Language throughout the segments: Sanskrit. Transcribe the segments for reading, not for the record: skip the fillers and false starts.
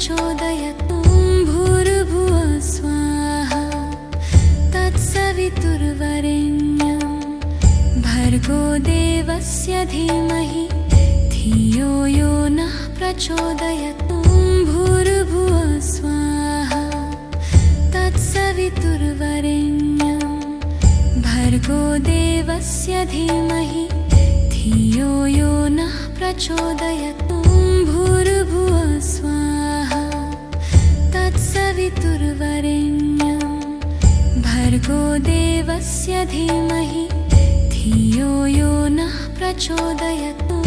प्रचोदयतु भूर्भुवः स्वाहा तत्सवितुर्वरेण्यं भर्गो देवस्य धीमहि धियो यो नः प्रचोदयतु भूर्भुवः स्वाहा तत्सवितुर्वरेण्यं भर्गो देवस्य धीमहि धियो यो नः प्रचोदयतु भूर्भुवः स्वाहा तत्सवितुर्वरेण्यं भर्गो देवस्य धीमहि धियो यो नः प्रचोदयतु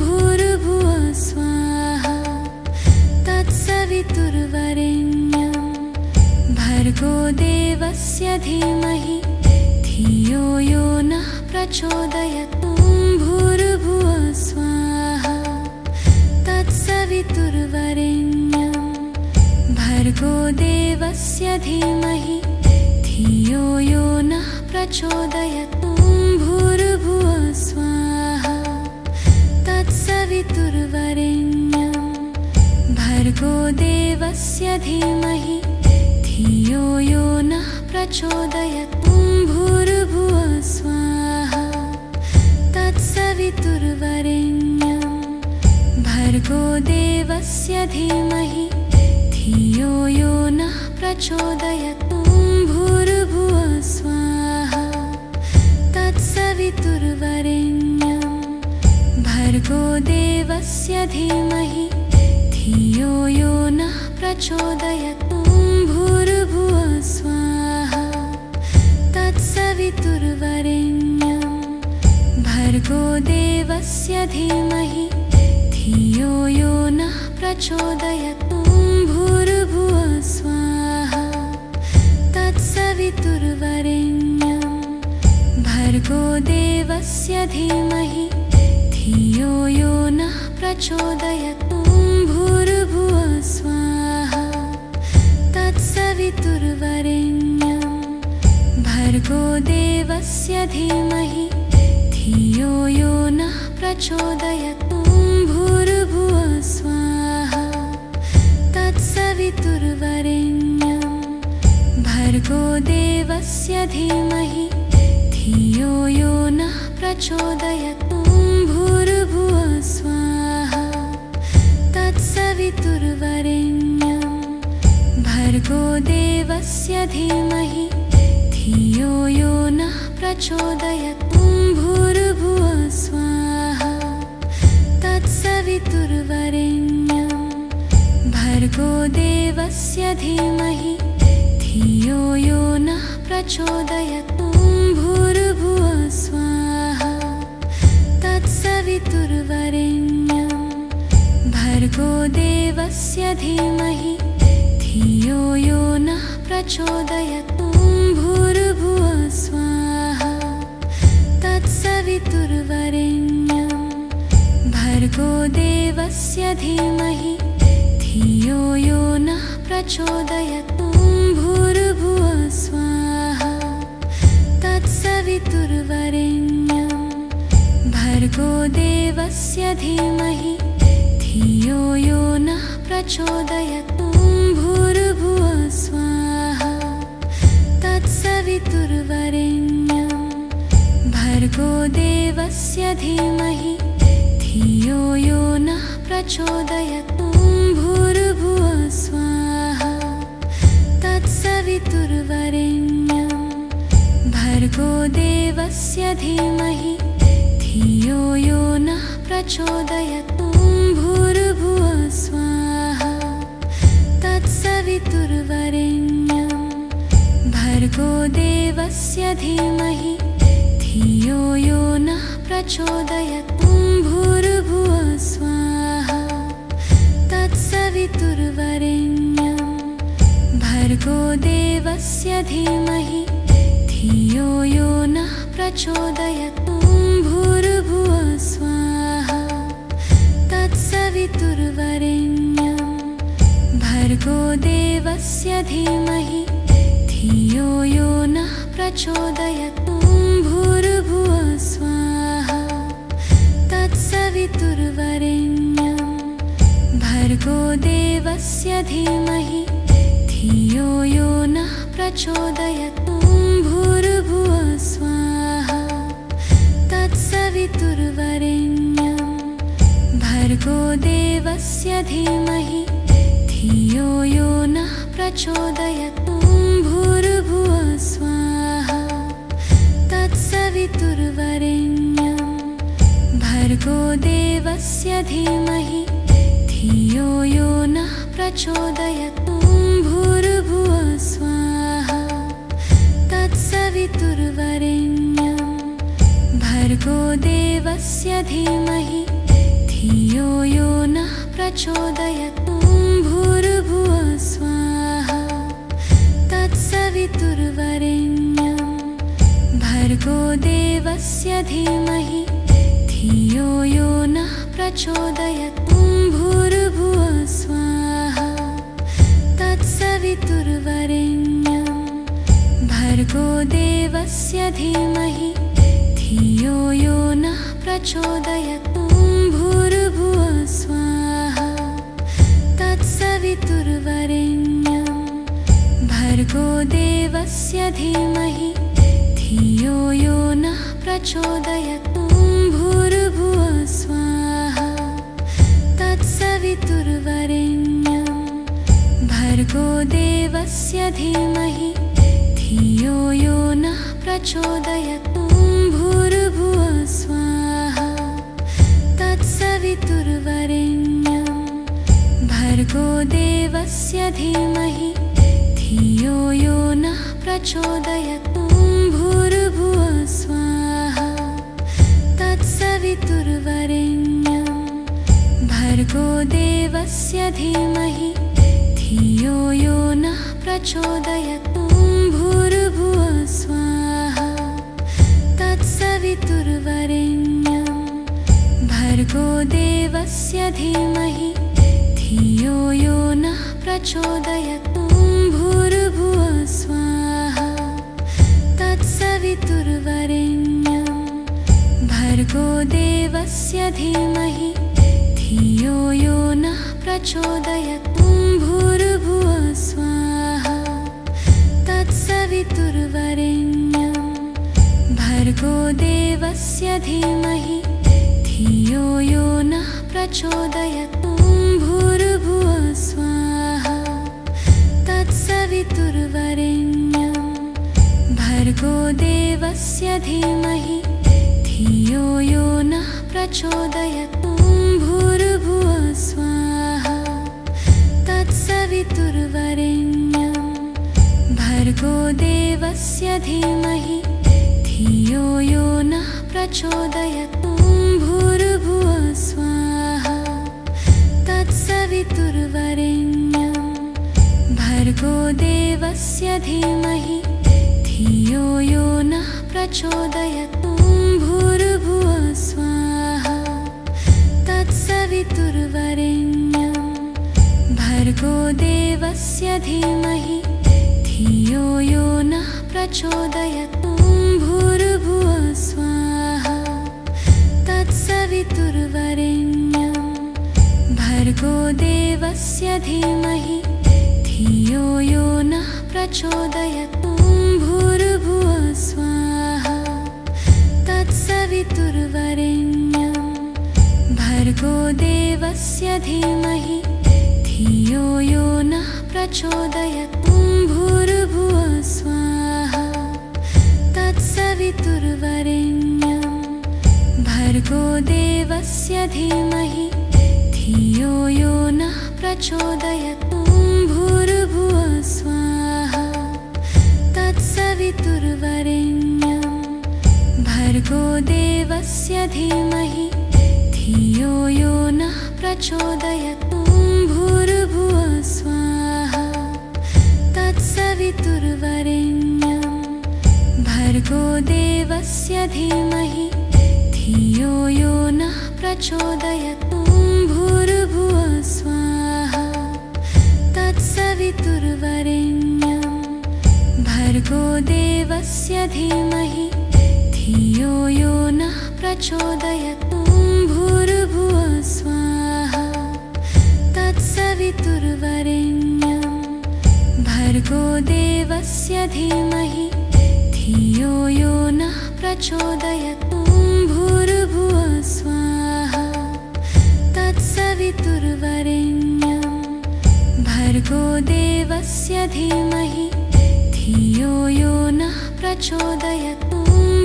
भूर्भुवः स्वाहा तत्सवितुर्वरेण्यं भर्गो देवस्य धीमहि धियो यो नः प्रचोदयतु भूर्भुवः स्वाहा तत्सवितुर्वरेण्यं भर्गो देवस्य धीमहि धियो यो नः प्रचोदयतु भूर्भुवः स्वाहा तत्सवितुर्वरेण्यं भर्गो देवस्य धीमहि धियो यो नः प्रचोदयतु भूर्भुवः स्वाहा तत्सवितुर्वरेण्यं भर्गो देवस्य धीमहि धियो यो नः प्रचोदयतु भूर्भुवः स्वाहा तत्सवितुर्वरेण्यं भर्गो देवस्य धीमहि धियो यो नः प्रचोदयतु भूर्भुवः स्वाहा तत्सवितुर्वरेण्यं भर्गो देवस्य धीमहि धियो यो नः प्रचोदयतु भूर्भुवः स्वाहा तत्सवितुर्वरेण्यं भर्गो देवस्य धीमहि धियो यो नः प्रचोदयतु भूर्भुवः स्वाहा तत्सवितुर्वरेण्यं भर्गो देवस्य धीमहि धियो यो नः प्रचोदयतु भूर्भुवः स्वाहा तत्सवितुर्वरेण्यं भर्गो देवस्य धीमहि धियो यो नः प्रचोदयतु भूर्भुवः स्वाहा तत्सवितुर्वरेण्यं भर्गो देवस्य धीमहि धियो यो नः प्रचोदयतु भूर्भुवः स्वाहा तत्सवितुर्वरेण्यं भर्गो देवस्य धीमहि धियो यो नः प्रचोदयतु भूर्भुवः स्वाहा तत्सवितुर्वरेण्यं भर्गो देवस्य धीमहि धियो यो नः प्रचोदयतु भूर्भुवः स्वाहा तत्सवितुर्वरेण्यं भर्गो देवस्य धीमहि धियो यो नः प्रचोदयतु भूर्भुवः स्वाहा तत्सवितुर्वरेण्यं भर्गो देवस्य धीमहि धियो यो नः प्रचोदयतु भूर्भुवः स्वाहा तत्सवितुर्वरेण्यं भर्गो देवस्य धीमहि धियो यो नः प्रचोदयतु भूर्भुवः स्वाहा तत्सवितुर्वरेण्यं भर्गो देवस्य धीमहि धियो यो नः प्रचोदयतु भूर्भुवः स्वाहा तत्सवितुर्वरेण्यं भर्गो देवस्य धीमहि धियो यो नः प्रचोदयतु भूर्भुवः स्वाहा तत्सवितुर्वरेण्यं भर्गो देवस्य धीमहि धियो यो नः प्रचोदयतु भूर्भुवः स्वाहा तत्सवितुर्वरेण्यं भर्गो देवस्य धीमहि धियो यो नः प्रचोदयतु भूर्भुवः स्वाहा तत्सवितुर्वरेण्यं भर्गो देवस्य धीमहि धियो यो नः प्रचोदयात्। ॐ भूर्भुवः स्वाहा तत्सवितुर्वरेण्यं भर्गो देवस्य धीमहि धियो यो नः प्रचोदयात्। ॐ भूर्भुवः स्वाहा तत्सवितुर्वरेण्यं भर्गो देवस्य धीमहि धियो यो नः प्रचोदयात्। ॐ भूर्भुवः स्वाहा तत्सवितुर्वरेण्यं भर्गो देवस्य धीमहि धियो यो नः प्रचोदयात्। ॐ भूर्भुवः स्वाहा तत्सवितुर्वरेण्यं भर्गो देवस्य धीमहि धियो यो नः प्रचोदयात्। ॐ भूर्भुवः स्वाहा तत्सवितुर्वरेण्यं भर्गो देवस्य धीमहि धियो यो नः प्रचोदयात्। ॐ भूर्भुवः स्वाहा तत्सवितुर्वरेण्यं भर्गो देवस्य धीमहि धियो यो नः प्रचोदयात्। ॐ भूर्भुवः स्वाहा तत्सवितुर्वरेण्यं भर्गो देवस्य धीमहि धियो यो नः प्रचोदयात्। ॐ भूर्भुवः स्वाहा तत्सवितुर्वरेण्यं भर्गो देवस्य धीमहि धियो यो नः प्रचोदयात्। ॐ भूर्भुवः स्वाहा तत्सवितुर्वरेण्यं भर्गो देवस्य धीमहि धियो यो नः प्रचोदयात्। ॐ भूर्भुवः स्वाहा तत्सवितुर्वरेण्यं भर्गो देवस्य धीमहि धियो यो नः प्रचोदयात्। ॐ भूर्भुवः स्वाहा तत्सवितुर्वरेण्यं भर्गो देवस्य धीमहि धियो यो नः प्रचोदयात्। ॐ भूर्भुवः स्वाहा तत्सवितुर्वरेण्यं भर्गो देवस्य धीमहि धियो यो नः प्रचोदयात्। ॐ भूर्भुवः स्वाहा तत्सवितुर्वरेण्यं भर्गो देवस्य धीमहि धियो यो नः प्रचोदयात्। ॐ भूर्भुवः स्वाहा तत्सवितुर्वरेण्यं भर्गो देवस्य धीमहि धियो यो नः प्रचोदयात्। ॐ भूर्भुवः स्वाहा तत्सवितुर्वरेण्यं भर्गो देवस्य धीमहि धियो यो नः प्रचोदयात्। ॐ भूर्भुवः स्वाहा तत्सवितुर्वरेण्यं भर्गो देवस्य धीमहि धियो यो नः प्रचोदयात्। ॐ भूर्भुवः स्वाहा तत्सवितुर्वरेण्यं भर्गो देवस्य धीमहि धियो यो नः प्रचोदयात्। ॐ भूर्भुवः स्वाहा तत्सवितुर्वरेण्यं भर्गो देवस्य धीमहि धियो यो नः प्रचोदयात्। ॐ भूर्भुवः स्वाहा तत्सवितुर्वरेण्यं भर्गो देवस्य धीमहि धियो यो नः प्रचोदयात्। ॐ भूर्भुवः स्वाहा तत्सवितुर्वरेण्यं भर्गो देवस्य धीमहि धियो यो नः प्रचोदयात्। ॐ भूर्भुवः स्वाहा तत्सवितुर्वरेण्यं भर्गो देवस्य धीमहि धियो यो नः प्रचोदयात्। ॐ भूर्भुवः स्वाहा तत्सवितुर्वरेण्यं भर्गो देवस्य धीमहि धियो यो नः प्रचोदयात्। ॐ भूर्भुवः स्वाहा भर्गो देवस्य धीमहि धियो यो नः प्रचोदयात्। भूर्भुवः स्वाहा तत्सवितुर्वरेण्यं भर्गो देवस्य धीमहि धियो यो नः प्रचोदयात्।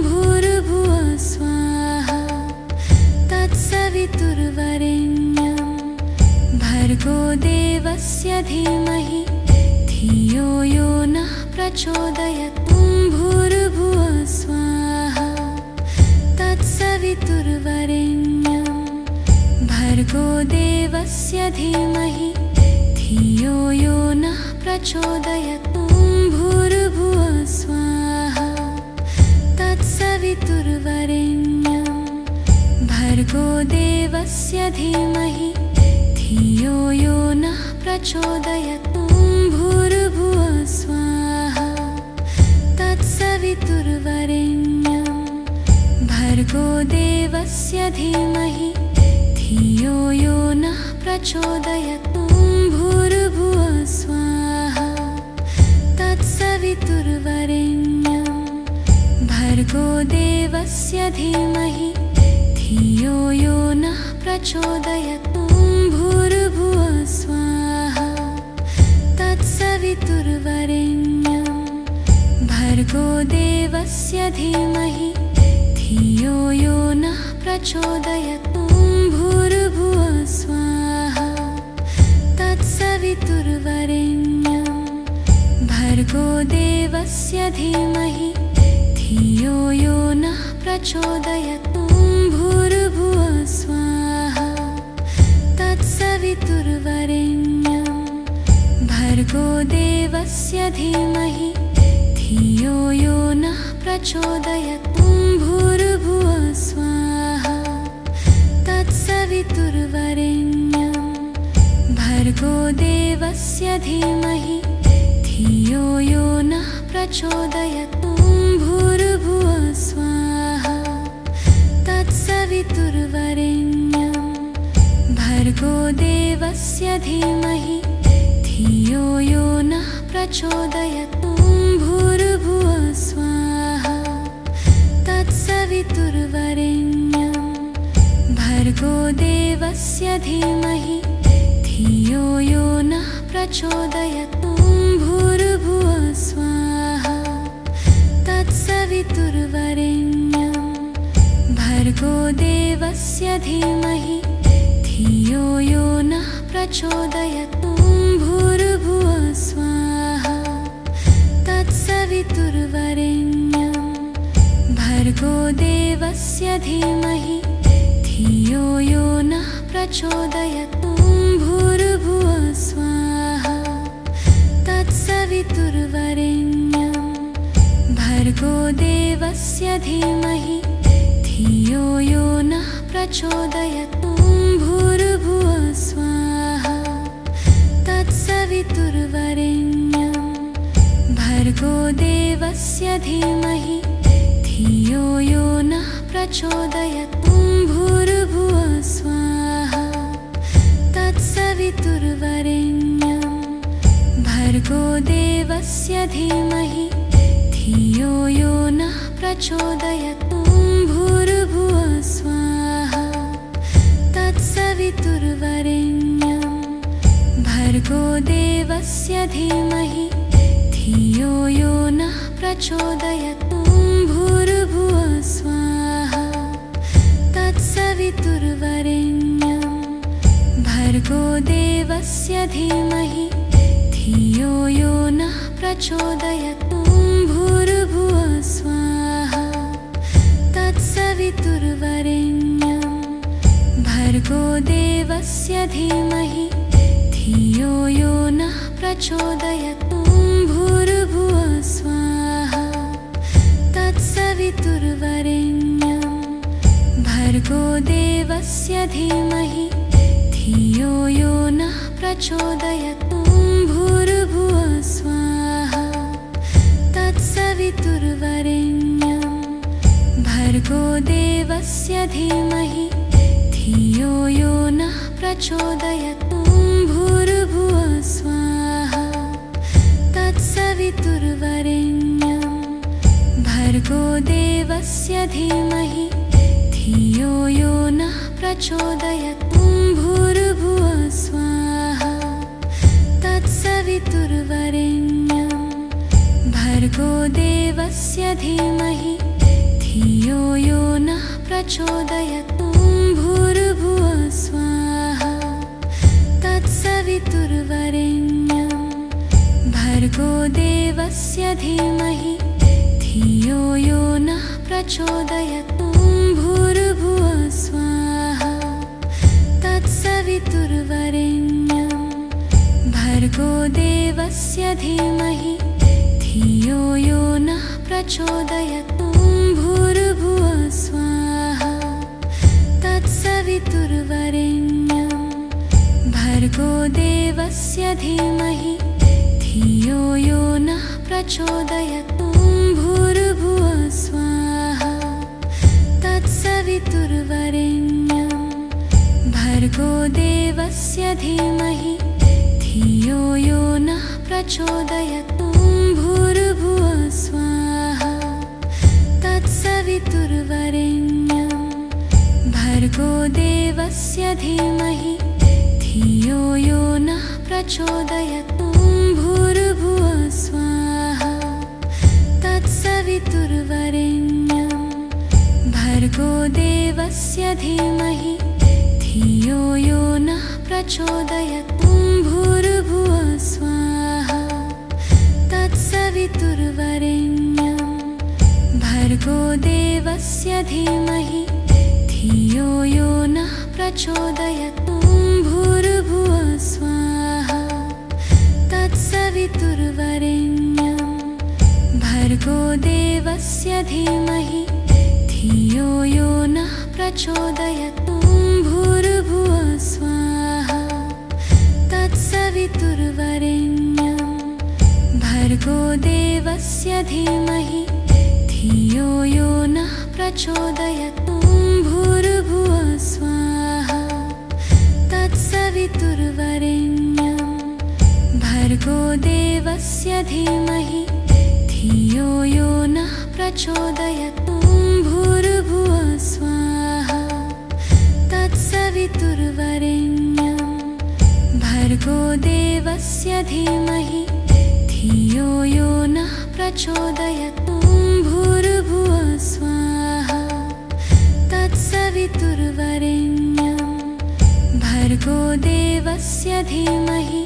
भूर्भुवः स्वाहा तत्सवितुर्वरेण्यं भर्गो देवस्य धीमहि धियो यो नः प्रचोदयात्। भूर्भुवः स्वाहा तत्सवितुर्वरेण्यं भर्गो देवस्य धीमहि धियो यो नः प्रचोदयात्। भूर्भुवः स्वाहा तत्सवितुर्वरेण्यं भर्गो देवस्य धीमहि धियो यो नः प्रचोदयात्। भूर्भुवः स्वाहा तत्सवितुर्वरेण्यं भर्गो देवस्य धीमहि धियो यो नः प्रचोदयात्। भूर्भुवः स्वाहा तत्सवितुर्वरेण्यं भर्गो देवस्य धीमहि धियो यो नः प्रचोदयात्। भूर्भुवः स्वाहा तत्सवितुर्वरेण्यं भर्गो देवस्य धीमहि धियो यो नः प्रचोदयात्। भूर्भुवः स्वाहा तत्सवितुर्वरेण्यं भर्गो देवस्य धीमहि धियो यो नः प्रचोदयात्। भूर्भुवः स्वाहा तत्सवितुर्वरेण्यं भर्गो देवस्य धीमहि धियो यो नः प्रचोदयात्। भूर्भुवः स्वाहा तत्सवितुर्वरेण्यं भर्गो देवस्य धीमहि धियो यो नः प्रचोदयात्। भूर्भुवः स्वाहा तत्सवितुर्वरेण्यं भर्गो देवस्य धीमहि धियो यो नः प्रचोदयात्। भूर्भुवः स्वाहा तत्सवितुर्वरेण्यं भर्गो देवस्य धीमहि धियो यो नः प्रचोदयात्। भूर्भुवः स्वाहा तत्सवितुर्वरेण्यं भर्गो देवस्य धीमहि धियो यो नः प्रचोदयात्। भूर्भुवः स्वाहा तत्सवितुर्वरेण्यं भर्गो देवस्य धीमहि धियो यो नः प्रचोदयात्। भूर्भुवः स्वाहा तत्सवितुर्वरेण्यं भर्गो देवस्य धीमहि धियो यो नः प्रचोदयात्। भूर्भुवः स्वाहा तत्सवितुर्वरेण्यं भर्गो देवस्य धीमहि धियो यो नः प्रचोदयात्। भूर्भुवः स्वाहा तत्सवितुर्वरेण्यं भर्गो देवस्य धीमहि धियो यो नः प्रचोदयात्। भूर्भुवः स्वाहा तत्सवितुर्वरेण्यं भर्गो देवस्य धीमहि धियो यो नः प्रचोदयात्। भूर्भुवः स्वाहा तत्सवितुर्वरेण्यं भर्गो देवस्य धीमहि धियो यो नः प्रचोदयात्। भूर्भुवः स्वाहा तत्सवितुर्वरेण्यं भर्गो देवस्य धीमहि धियो यो नः प्रचोदयात्। भूर्भुवः स्वाहा तत्सवितुर्वरेण्यं भर्गो देवस्य धीमहि धियो यो नः प्रचोदयात्। भूर्भुवः स्वाहा तत्सवितुर्वरेण्यं भर्गो देवस्य धीमहि धियो यो नः प्रचोदयात्। भूर्भुवः स्वाहा तत्सवितुर्वरेण्यं देवस्य धीमहि धियो यो नः प्रचोदयात्। ॐ भूर्भुवः स्वाहा तत्सवितुर्वरेण्यं भर्गो देवस्य धीमहि धियो यो नः प्रचोदयात्। ॐ भूर्भुवः स्वाहा तत्सवितुर्वरेण्यं भर्गो देवस्य धीमहि धियो यो नः प्रचोदयात्। ॐ भूर्भुवः स्वाहा तत्सवितुर्वरेण्यं भर्गो देवस्य धीमहि धियो यो नः प्रचोदयात्। ॐ भूर्भुवः स्वाहा तत्सवितुर्वरेण्यं भर्गो देवस्य धीमहि धियो यो नः प्रचोदयात्। ॐ भूर्भुवः स्वाहा तत्सवितुर्वरेण्यं भर्गो देवस्य धीमहि धियो यो नः प्रचोदयात्। ॐ भूर्भुवः स्वाहा तत्सवितुर्वरेण्यं भर्गो देवस्य धीमहि धियो यो नः प्रचोदयात्। ॐ भूर्भुवः स्वाहा तत्सवितुर्वरेण्यं भर्गो देवस्य धीमहि धियो यो नः प्रचोदयात्। ॐ भूर्भुवः स्वाहा तत्सवितुर्वरेण्यं भर्गो देवस्य धीमहि धियो यो नः प्रचोदयात्। ॐ भूर्भुवः स्वाहा तत्सवितुर्वरेण्यं भर्गो देवस्य धीमहि धियो यो नः प्रचोदयात्। ॐ भूर्भुवः स्वाहा तत्सवितुर्वरेण्यं भर्गो देवस्य धीमहि धियो यो नः प्रचोदयात्। ॐ भूर्भुवः स्वाहा तत्सवितुर्वरेण्यं भर्गो देवस्य धीमहि धियो यो नः प्रचोदयात्। ॐ भूर्भुवः स्वाहा तत्सवितुर्वरेण्यं भर्गो देवस्य धीमहि धियो यो नः प्रचोदयात्। ॐ भूर्भुवः स्वाहा तत्सवितुर्वरेण्यं भर्गो देवस्य धीमहि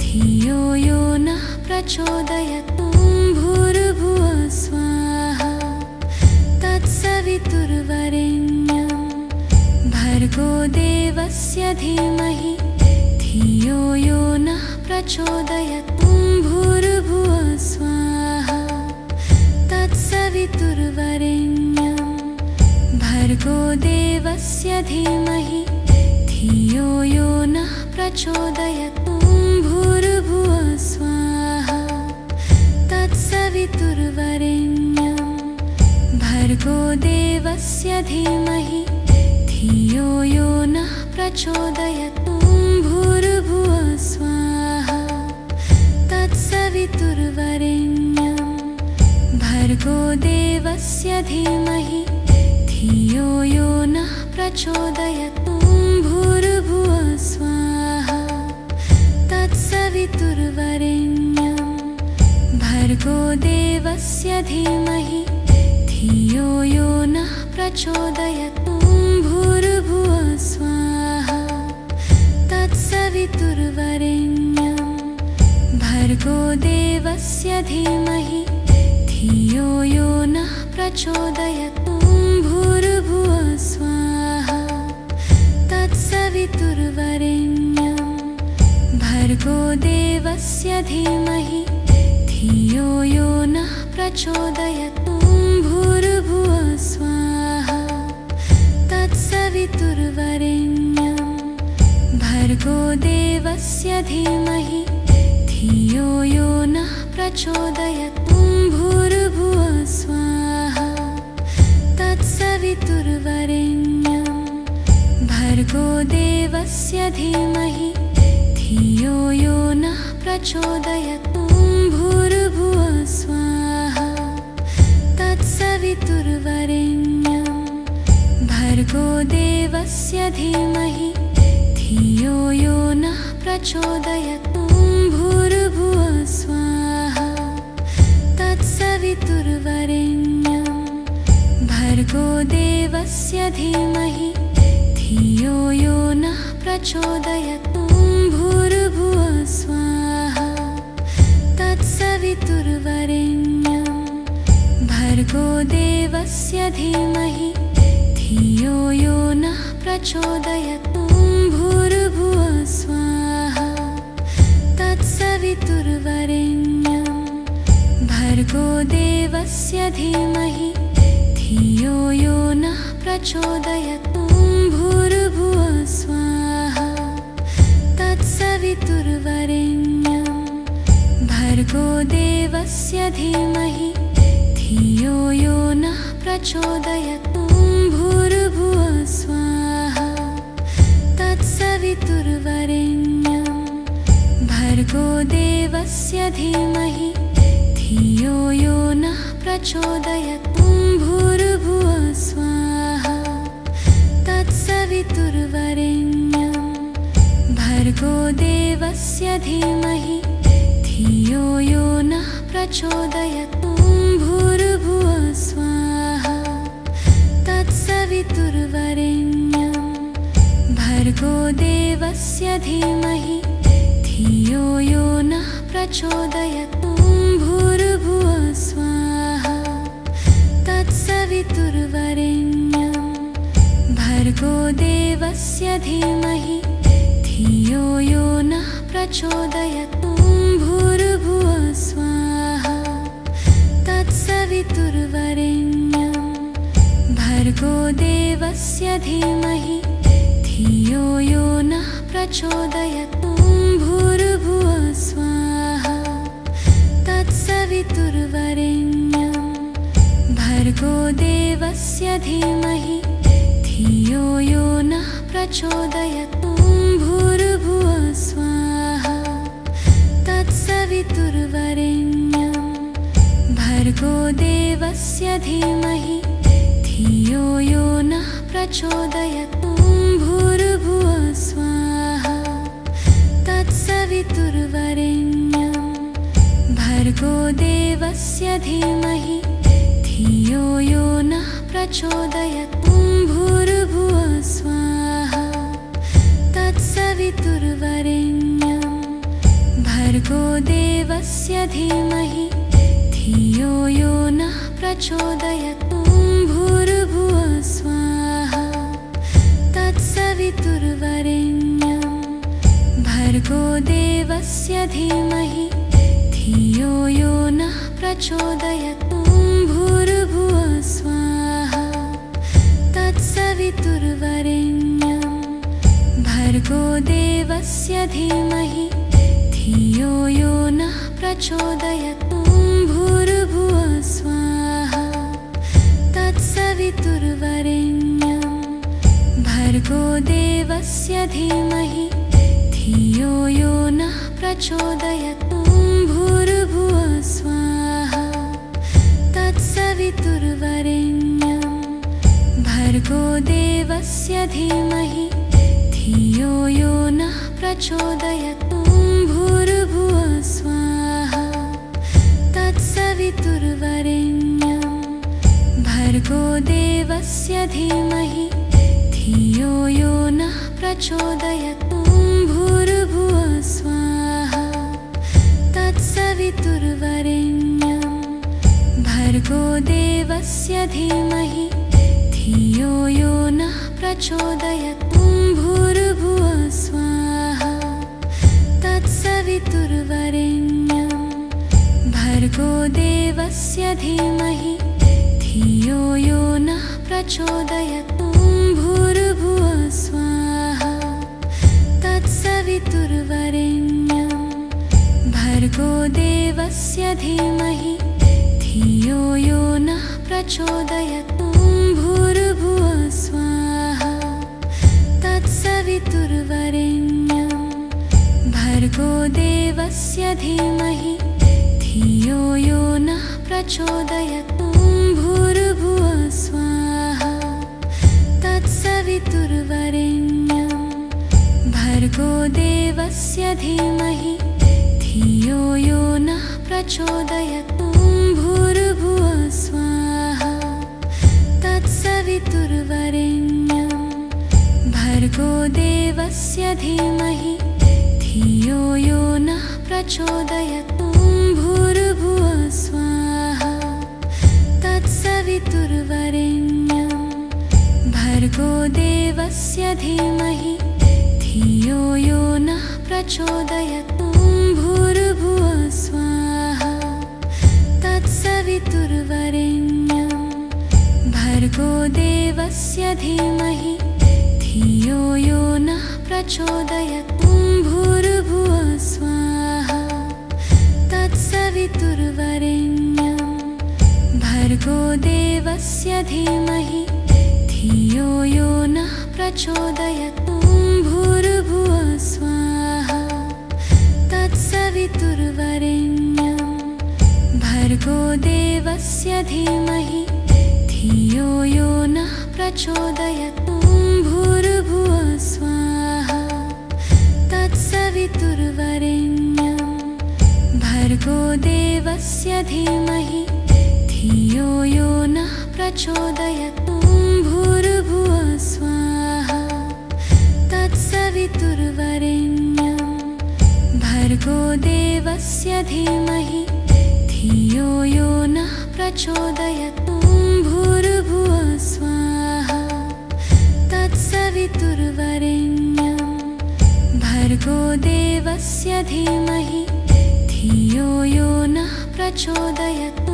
धियो यो नः प्रचोदयात्। ॐ भूर्भुवः स्वाहा तत्सवितुर्वरेण्यं भर्गो देवस्य धीमहि धियो यो नः प्रचोदयात्। ॐ भूर्भुवः स्वाहा तत्सवितुर्वरेण्यं भर्गो देवस्य धीमहि धियो यो नः प्रचोदयात्। ॐ भूर्भुवः स्वाहा तत्सवितुर्वरेण्यं भर्गो देवस्य धीमहि धियो यो नः प्रचोदयात्। ॐ भूर्भुवः स्वाहा तत्सवितुर्वरेण्यं भर्गो देवस्य धीमहि धियो यो नः प्रचोदयात्। ॐ भूर्भुवः स्वाहा तत्सवितुर्वरेण्यं भर्गो देवस्य धीमहि धियो यो नः प्रचोदयात्। ॐ भूर्भुवः स्वाहा तत्सवितुर्वरेण्यं भर्गो देवस्य धीमहि धियो यो नः प्रचोदयात्। ॐ भूर्भुवः स्वाहा तत्सवितुर्वरेण्यं भर्गो देवस्य धीमहि धियो यो नः प्रचोदयात्। ॐ भूर्भुवः स्वाहा तत्सवितुर्वरेण्यं भर्गो देवस्य धीमहि धियो यो नः प्रचोदयात्। ॐ भूर्भुवः स्वाहा तत्सवितुर्वरेण्यं भर्गो देवस्य धीमहि धियो यो नः प्रचोदयात्। ॐ भूर्भुवः स्वाहा तत्सवितुर्वरेण्यं देवस्य धीमहि धियो यो नः प्रचोदयात्। भूर्भुवः स्वाहा तत्सवितुर्वरेण्यं भर्गो देवस्य धीमहि धियो यो नः प्रचोदयात्। भूर्भुवः स्वाहा तत्सवितुर्वरेण्यं भर्गो देवस्य धीमहि धियो यो नः प्रचोदयात्। भूर्भुवः स्वाहा तत्सवितुर्वरेण्यं भर्गो देवस्य धीमहि धियो यो नः प्रचोदयात्। भूर्भुवः स्वाहा तत्सवितुर्वरेण्यं भर्गो देवस्य धीमहि धियो यो नः प्रचोदयात्। भूर्भुवः स्वाहा तत्सवितुर्वरेण्यं भर्गो देवस्य धीमहि धियो यो नः प्रचोदयात्। भूर्भुवः स्वाहा तत्सवितुर्वरेण्यं भर्गो देवस्य धीमहि धियो यो नः प्रचोदयात्। भूर्भुवः स्वाहा तत्सवितुर्वरेण्यं भर्गो देवस्य धीमहि धियो यो नः प्रचोदयात्। भूर्भुवः स्वाहा तत्सवितुर्वरेण्यं भर्गो देवस्य धीमहि धियो यो नः प्रचोदयात्। भूर्भुवः स्वाहा तत्सवितुर्वरेण्यं भर्गो देवस्य धीमहि धियो यो नः प्रचोदयात्। भूर्भुवः स्वाहा तत्सवितुर्वरेण्यं भर्गो देवस्य धीमहि धियो यो नः प्रचोदयात्। भूर्भुवः स्वाहा तत्सवितुर्वरेण्यं भर्गो देवस्य धीमहि धियो यो नः प्रचोदयात्। भूर्भुवः स्वाहा तत्सवितुर्वरेण्यं भर्गो देवस्य धीमहि धियो यो नः प्रचोदयात्। भूर्भुवः स्वाहा तत्सवितुर्वरेण्यं भर्गो देवस्य धीमहि धियो यो नः प्रचोदयात्। भूर्भुवः स्वाहा तत्सवितुर्वरेण्यं भर्गो देवस्य धीमहि धियो यो नः प्रचोदयात्। भूर्भुवः स्वाहा तत्सवितुर्वरेण्यं भर्गो देवस्य धीमहि धियो यो नः प्रचोदयात्। भूर्भुवः स्वाहा तत्सवितुर्वरेण्यं भर्गो देवस्य धीमहि धियो यो नः प्रचोदयात्। भूर्भुवः स्वाहा तत्सवितुर्वरेण्यं भर्गो देवस्य धीमहि धियो यो नः प्रचोदयात्। भूर्भुवः स्वाहा तत्सवितुर्वरेण्यं भर्गो देवस्य धीमहि धियो यो नः प्रचोदयात्। भूर्भुवः स्वाहा तत्सवितुर्वरेण्यं भर्गो देवस्य धीमहि धियो यो नः प्रचोदयात्। भूर्भुवः स्वाहा तत्सवितुर्वरेण्यं भर्गो देवस्य धीमहि धियो यो नः प्रचोदयात्। भूर्भुवः स्वाहा तत्सवितुर्वरेण्यं भर्गो देवस्य धीमहि धियो यो नः प्रचोदयात्। भूर्भुवः स्वाहा तत्सवितुर्वरेण्यं भर्गो देवस्य धीमहि धियो यो नः प्रचोदयात्। भूर्भुवः स्वाहा तत्सवितुर्वरेण्यं तत्सवितुर्वरेण्यं भर्गो देवस्य धीमहि धियो यो नः प्रचोदयात्। ॐ भूर्भुवः स्वाहा तत्सवितुर्वरेण्यं भर्गो देवस्य धीमहि धियो यो नः प्रचोदयात्। ॐ भूर्भुवः स्वाहा तत्सवितुर्वरेण्यं भर्गो देवस्य धीमहि धियो यो नः प्रचोदयात्। ॐ भूर्भुवः स्वाहा तत्सवितुर्वरेण्यं भर्गो देवस्य धीमहि धियो यो नः प्रचोदयात्। ॐ भूर्भुवः स्वाहा तत्सवितुर्वरेण्यं भर्गो देवस्य धीमहि धियो यो नः प्रचोदयात्। ॐ भूर्भुवः स्वाहा तत्सवितुर्वरेण्यं भर्गो देवस्य धीमहि धियो यो नः प्रचोदयात्। ॐ भूर्भुवः स्वाहा तत्सवितुर्वरेण्यं भर्गो देवस्य धीमहि धियो यो नः प्रचोदयात्। ॐ भूर्भुवः स्वाहा तत्सवितुर्वरेण्यं भर्गो देवस्य धीमहि धियो यो नः प्रचोदयात्। ॐ भूर्भुवः स्वाहा तत्सवितुर्वरेण्यं भर्गो देवस्य धीमहि धियो यो नः प्रचोदयात्। ॐ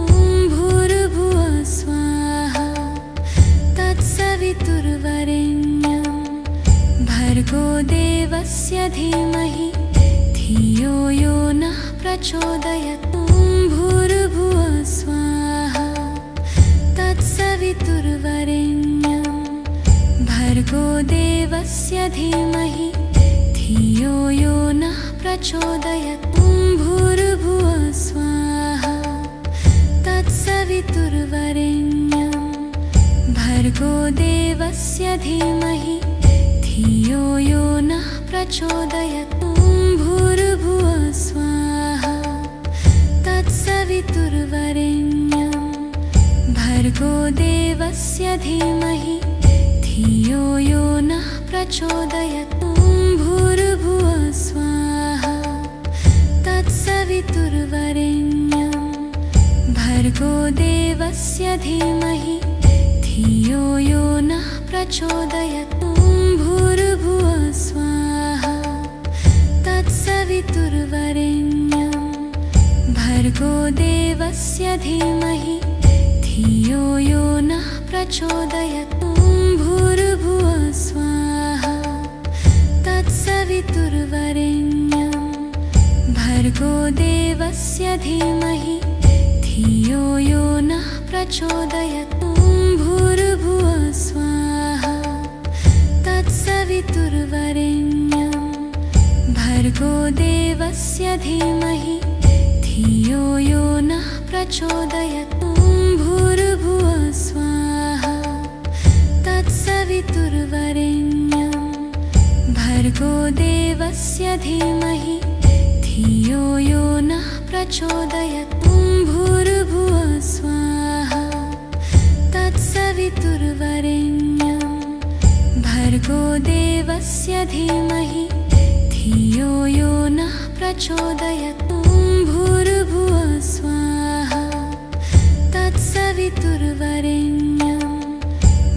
भूर्भुवः स्वाहा तत्सवितुर्वरेण्यं भर्गो देवस्य धीमहि धियो यो नः प्रचोदयात्। ॐ भूर्भुवः स्वाहा तत्सवितुर्वरेण्यं भर्गो देवस्य धीमहि धियो यो नः प्रचोदयात्। ॐ भूर्भुवः स्वाहा तत्सवितुर्वरेण्यं भर्गो देवस्य धीमहि धियो यो नः प्रचोदयात्। ॐ भूर्भुवः स्वाहा तत्सवितुर्वरेण्यं भर्गो देवस्य धीमहि धियो यो नः प्रचोदयात्। ॐ भूर्भुवः स्वाहा तत्सवितुर्वरेण्यं भर्गो देवस्य धीमहि धियो यो नः प्रचोदयात्। ॐ भूर्भुवः स्वाहा तत्सवितुर्वरेण्यं भर्गो देवस्य धीमहि धियो यो नः प्रचोदयात्। ॐ भूर्भुवः स्वाहा तत्सवितुर्वरेण्यं भर्गो देवस्य धीमहि धियो यो नः प्रचोदयात्। ॐ भूर्भुवः स्वाहा तत्सवितुर्वरेण्यं भर्गो देवस्य धीमहि धियो यो नः प्रचोदयात्। ॐ भूर्भुवः स्वाहा तत्सवितुर्वरेण्यं भर्गो देवस्य धीमहि धियो यो नः प्रचोदयात्। ॐ भूर्भुवः स्वाहा तत्सवितुर्वरेण्यं भर्गो देवस्य धीमहि धियो यो नः प्रचोदयात्। ॐ भूर्भुवः स्वाहा तत्सवितुर्वरेण्यं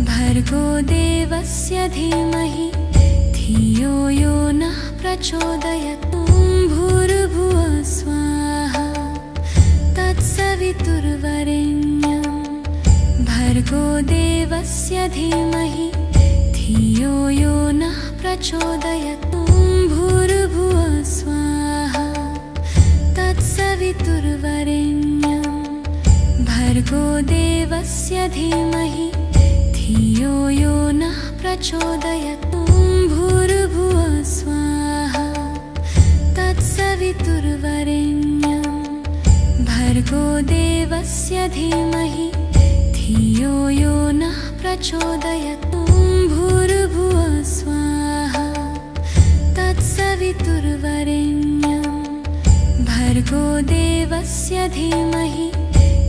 भर्गो देवस्य धीमहि धियो यो नः प्रचोदयात्। ॐ भूर्भुवः स्वाहा तत्सवितुर्वरेण्यं भर्गो देवस्य धीमहि धियो यो नः प्रचोदयात्। ॐ भूर्भुवः स्वाहा तत्सवितुर्वरेण्यं भर्गो देवस्य धीमहि धियो यो नः प्रचोदयात्। ॐ भूर्भुवः स्वाहा तत्सवितुर्वरेण्यं भर्गो देवस्य धीमहि धियो यो नः प्रचोदयात्। ॐ भूर्भुवः स्वाहा तत्सवितुर्वरेण्यं भर्गो देवस्य धीमहि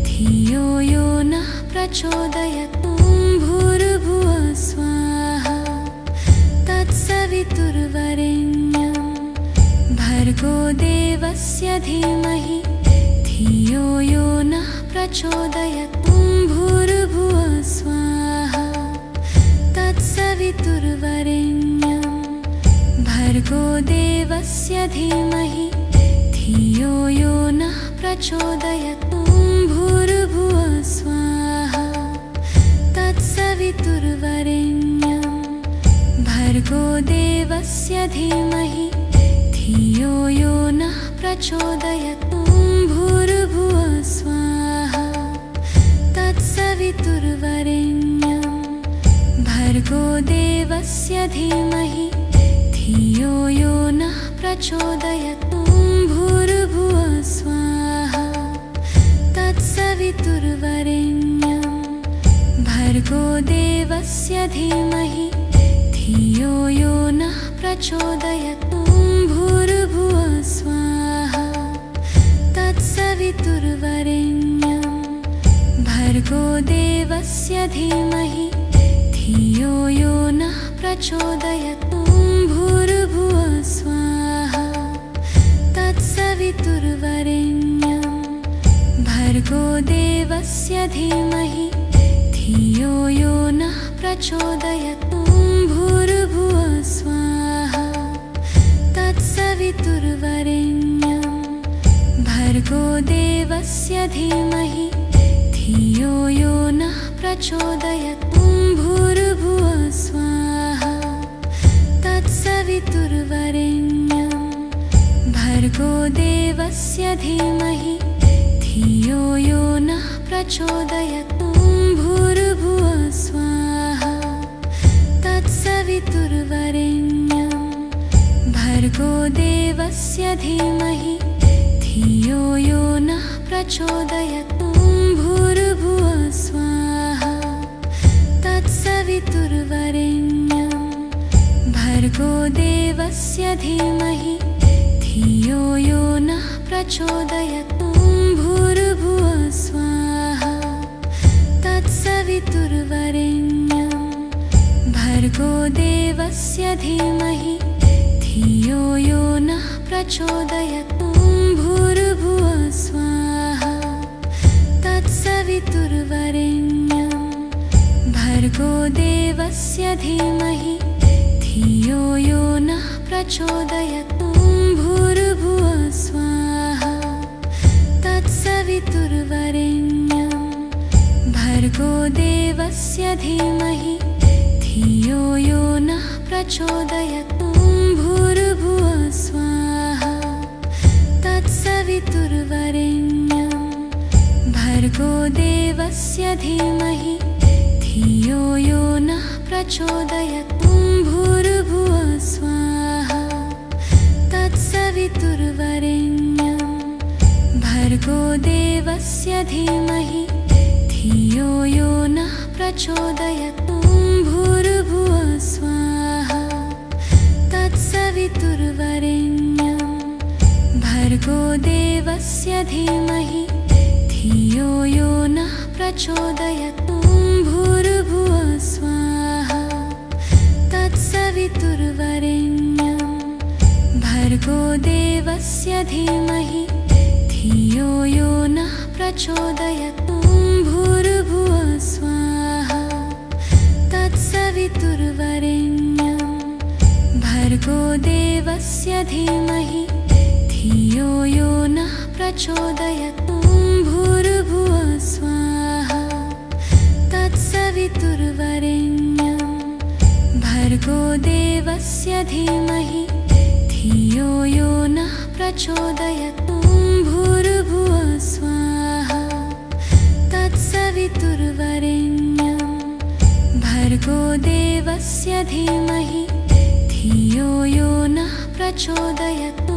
धियो यो नः प्रचोदयात् ॐ भूर्भुवः स्वाहा तत्सवितुर्वरेण्यं भर्गो देवस्य धीमहि धियो यो नः प्रचोदयात् ॐ भूर्भुवः स्वाहा तत्सवितुर्वरेण्यं भर्गो देवस्य धीमहि धियो यो नः प्रचोदयात् ॐ भूर्भुवः स्वाहा तत्सवितुर्वरेण्यं भर्गो देवस्य धीमहि धियो यो नः प्रचोदयात् ॐ भूर्भुवः स्वाहा तत्सवितुर्वरेण्यं भर्गो देवस्य धीमहि धियो यो नः प्रचोदयात् ॐ भूर्भुवः स्वाहा तत्सवितुर्वरेण्यं भर्गो देवस्य धीमहि धियो यो नः प्रचोदयात् ॐ भूर्भुवः स्वाहा तत्सवितुर्वरेण्यं भर्गो देवस्य धीमहि धियो यो नः प्रचोदयात् ॐ भूर्भुवः स्वाहा तत्सवितुर्वरेण्यं भर्गो देवस्य धीमहि धियो यो नः प्रचोदयात् ॐ भूर्भुवः स्वाहा तत्सवितुर्वरेण्यं भर्गो देवस्य धीमहि धियो यो नः प्रचोदयात् ॐ भूर्भुवः स्वाहा तत्सवितुर्वरेण्यं भर्गो देवस्य धीमहि धियो यो नः प्रचोदयात् ॐ भूर्भुवः स्वाहा तत्सवितुर्वरेण्यं भर्गो देवस्य धीमहि धियो यो नः प्रचोदयात् ॐ भूर्भुवः स्वाहा तत्सवितुर्वरेण्यं भर्गो देवस्य धीमहि धियो यो नः प्रचोदयात् ॐ भूर्भुवः स्वाहा तत्सवितुर्वरेण्यं भर्गो देवस्य धीमहि धियो यो नः प्रचोदयात् ॐ भूर्भुवः स्वाहा तत्सवितुर्वरेण्यं भर्गो देवस्य धीमहि धियो यो नः प्रचोदयात् ॐ भूर्भुवः स्वाहा तत्सवितुर्वरेण्यं भर्गो देवस्य धीमहि धियो यो नः प्रचोदयात् ॐ भूर्भुवः स्वाहा तत्सवितुर्वरेण्यं भर्गो देवस्य धीमहि धियो यो नः प्रचोदयात् ॐ भूर्भुवः स्वाहा तत्सवितुर्वरेण्यं भर्गो देवस्य धीमहि धियो यो नः प्रचोदयात् ॐ भूर्भुवः स्वाहा तत्सवितुर्वरेण्यं भर्गो देवस्य धीमहि धियो यो नः प्रचोदयात् ॐ भूर्भुवः स्वाहा तत्सवितुर्वरेण्यं भर्गो देवस्य धीमहि धियो यो नः प्रचोदयात् ॐ भूर्भुवः स्वाहा तत्सवितुर्वरेण्यं भर्गो देवस्य धीमहि धियो यो नः प्रचोदयात् ॐ भूर्भुवः स्वाहा तत्सवितुर्वरेण्यं भर्गो देवस्य धीमहि धियो यो नः प्रचोदयात् ॐ भूर्भुवः स्वाहा तत्सवितुर्वरेण्यं भर्गो देवस्य धीमहि धियो यो नः प्रचोदयात् ॐ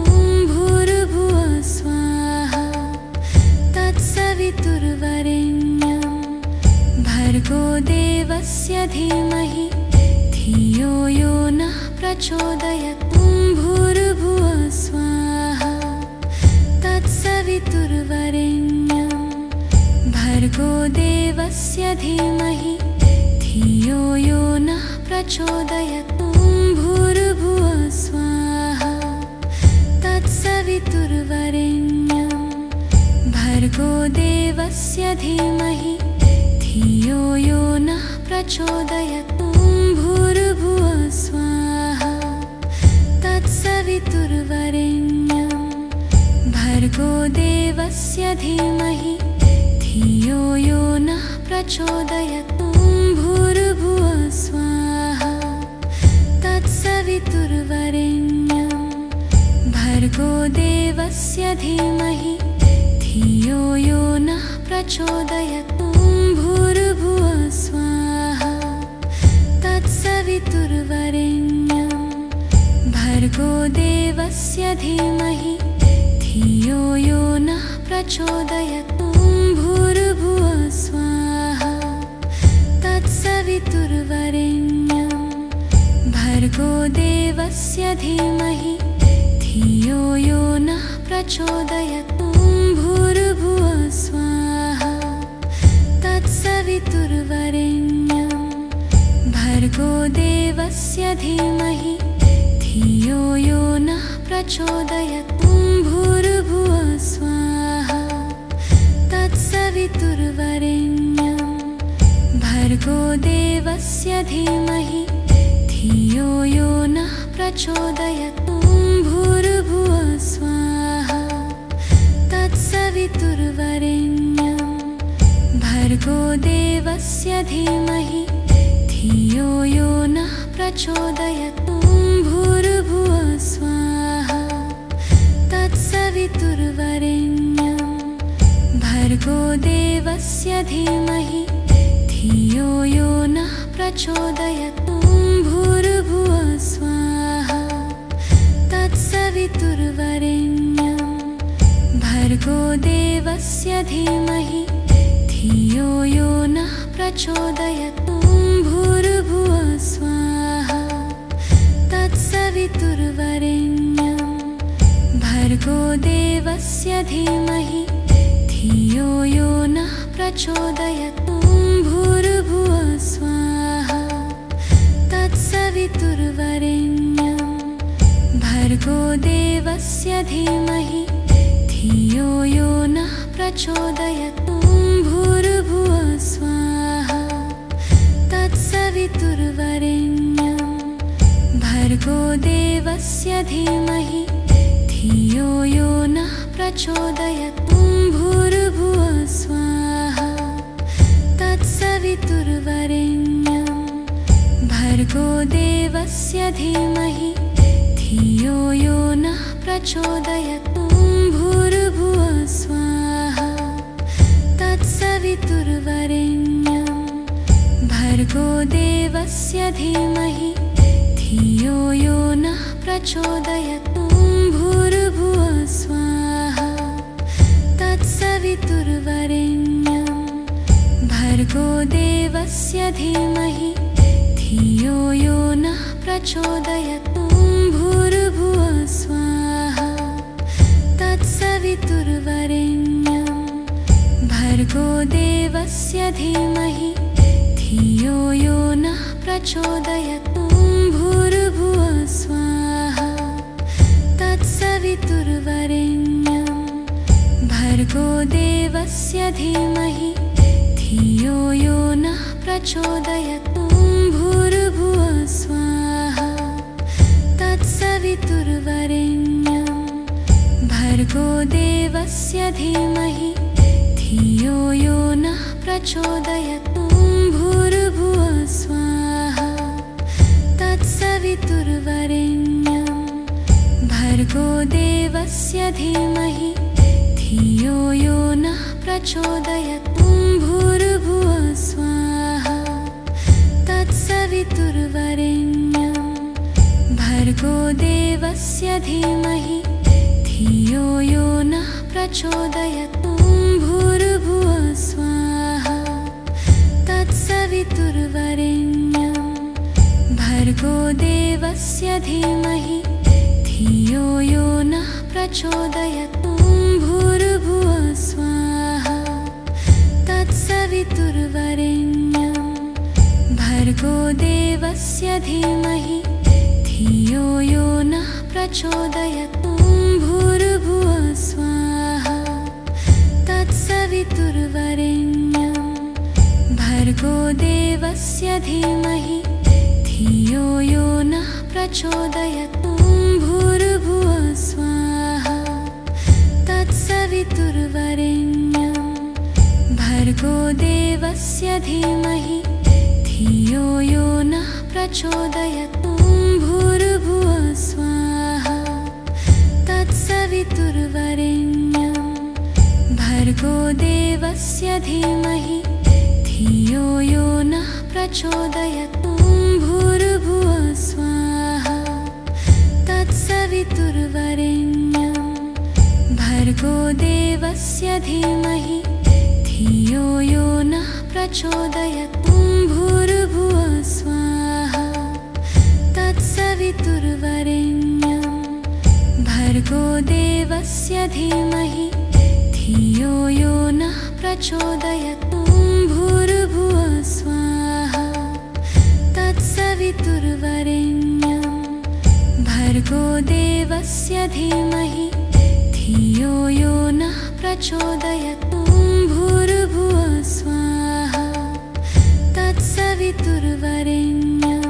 भूर्भुवः स्वाहा तत्सवितुर्वरेण्यं भर्गो देवस्य धीमहि धियो यो नः प्रचोदयात्। भूर्भुवः स्वाहा तत्सवितुर्वरेण्यं भर्गो देवस्य धीमहि धियो यो नः प्रचोदयात्। भूर्भुवः स्वाहा तत्सवितुर्वरेण्यं भर्गो देवस्य धीमहि धियो यो नः प्रचोदयात्। भूर्भुवः स्वाहा तत्सवितुर्वरेण्यं भर्गो देवस्य धीमहि धियो यो नः प्रचोदयात्। भूर्भुवः स्वाहा तत्सवितुर्वरेण्यं भर्गो देवस्य धीमहि धियो यो नः प्रचोदयात्। भूर्भुवः स्वाहा तत्सवितुर्वरेण्यं भर्गो देवस्य धीमहि धियो यो नः प्रचोदयात्। भूर्भुवः स्वाहा तत्सवितुर्वरेण्यं भर्गो देवस्य धीमहि धियो यो नः प्रचोदयात्। भूर्भुवः स्वाहा तत्सवितुर्वरेण्यं भर्गो देवस्य धीमहि धियो यो नः प्रचोदयात्। भूर्भुवः स्वाहा तत्सवितुर्वरेण्यं भर्गो देवस्य धीमहि धियो यो नः प्रचोदयात्। भूर्भुवः स्वाहा तत्सवितुर्वरेण्यं भर्गो देवस्य धीमहि धियो यो नः प्रचोदयात्। भूर्भुवः स्वाहा तत्सवितुर्वरेण्यं भर्गो देवस्य धीमहि धियो यो नः प्रचोदयात्। भूर्भुवः स्वाहा तत्सवितुर्वरेण्यं भर्गो देवस्य धीमहि धियो यो नः प्रचोदयात्। भूर्भुवः स्वाहा तत्सवितुर्वरेण्यं भर्गो देवस्य धीमहि धियो यो नः प्रचोदयात्। भूर्भुवः स्वाहा तत्सवितुर्वरेण्यं भर्गो देवस्य धीमहि धियो यो नः प्रचोदयात्। भूर्भुवः स्वाहा तत्सवितुर्वरेण्यं भर्गो देवस्य धीमहि धियो यो नः प्रचोदयात्। भूर्भुवः स्वाहा तत्सवितुर्वरेण्यं भर्गो देवस्य धीमहि धियो यो नः प्रचोदयात्। भूर्भुवः स्वाहा तत्सवितुर्वरेण्यं भर्गो देवस्य धीमहि धियो यो नः प्रचोदयात्। भूर्भुवः स्वाहा तत्सवितुर्वरेण्यं भर्गो देवस्य धीमहि धियो यो नः प्रचोदयात्। भूर्भुवः स्वाहा तत्सवितुर्वरेण्यं भर्गो देवस्य धीमहि धियो यो नः प्रचोदयात्। भूर्भुवः स्वाहा तत्सवितुर्वरेण्यं भर्गो देवस्य धीमहि धियो यो नः प्रचोदयात्। भूर्भुवः स्वाहा तत्सवितुर्वरेण्यं भर्गो देवस्य धीमहि धियो यो नः प्रचोदयात्। भूर्भुवः स्वाहा तत्सवितुर्वरेण्यं भर्गो देवस्य धीमहि धियो यो नः प्रचोदयात्। भूर्भुवः स्वाहा तत्सवितुर्वरेण्यं भर्गो देवस्य धीमहि धियो यो नः प्रचोदयात्। भूर्भुवः स्वाहा तत्सवितुर्वरेण्यं भर्गो देवस्य धीमहि धियो यो नः प्रचोदयात्। भूर्भुवः स्वाहा तत्सवितुर्वरेण्यं भर्गो देवस्य धीमहि धियो यो नः प्रचोदयात्। भूर्भुवः स्वाहा तत्सवितुर्वरेण्यं भर्गो देवस्य धीमहि धियो यो नः प्रचोदयात्। भूर्भुवः स्वाहा तत्सवितुर्वरेण्यं भर्गो देवस्य धीमहि धियो यो नः प्रचोदयात्। भूर्भुवः स्वाहा तत्सवितुर्वरेण्यं भर्गो देवस्य धीमहि धियो यो नः प्रचोदयात्। भूर्भुवः स्वाहा तत्सवितुर्वरेण्यं भर्गो देवस्य धीमहि धियो यो नः प्रचोदयात्। भूर्भुवः स्वाहा तत्सवितुर्वरेण्यं भर्गो देवस्य धीमहि धियो यो नः प्रचोदयात्। भूर्भुवः स्वाहा तत्सवितुर्वरेण्यं भर्गो देवस्य धीमहि धियो यो नः प्रचोदयात्। भूर्भुवः स्वाहा तत्सवितुर्वरेण्यं